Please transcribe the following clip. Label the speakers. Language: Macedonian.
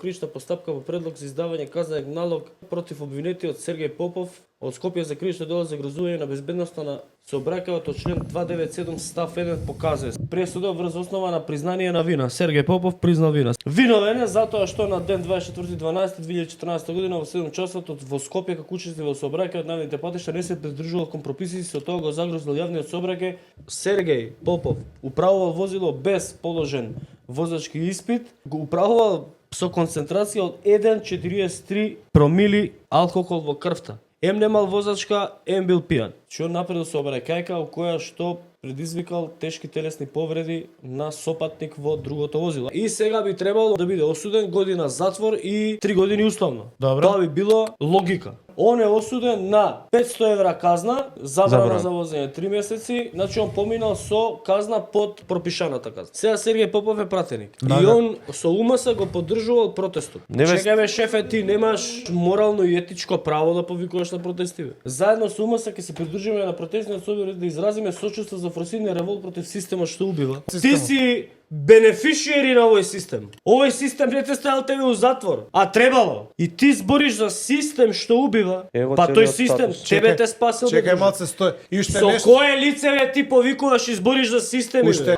Speaker 1: Крична постапка во предлог за издавање казнен налог против обвинетиот Сергеј Попов од Скопје за кривично дело за загрозување на безбедноста на сообраќајот од член 297 став 1 показува пресуда врз основа на признание на вина. Сергеј Попов признал вина. Виновен е затоа што на ден 24.12.2014 година во 7 часот во Скопје како учесник во сообраќајот на навните патишта не се придржувал кон прописите, со тоа го загрозил јавниот сообраќај. Сергеј Попов управувал возило без положен возачки испит, го управувал со концентрација од 1,43 промили алкохол во крвта. Ем немал возачка, ем бил пијан. Што напредил сообраќајка во која што предизвикал тешки телесни повреди на сопатник во другото возило. И сега би требало да биде осуден година затвор и 3 години условно.
Speaker 2: Добро.
Speaker 1: Тоа би било логика. Он е осуден на 500 евра казна, забрана за возење 3 месеци, значи он поминал со казна под пропишаната казна. Сега Сергеј Попов е пратеник. И он со УМС го поддржувал протестот. Чекај бе шефе, ти немаш морално и етичко право да повикуваш на протести бе. Заедно со УМС ќе се придружиме на протестниот собор да изразиме сочувство за форсиран револт против системот што убива. Ти си бенефишиери на овој систем. Овој систем не те ставил тебе у затвор, а требало. И ти збориш за систем што убива. Па тој систем тебе те спасил.
Speaker 2: Чекај малце, стој. И уште
Speaker 1: Со
Speaker 2: нешто.
Speaker 1: кое лице бе ти повикуваш и збориш за систем?
Speaker 2: Уште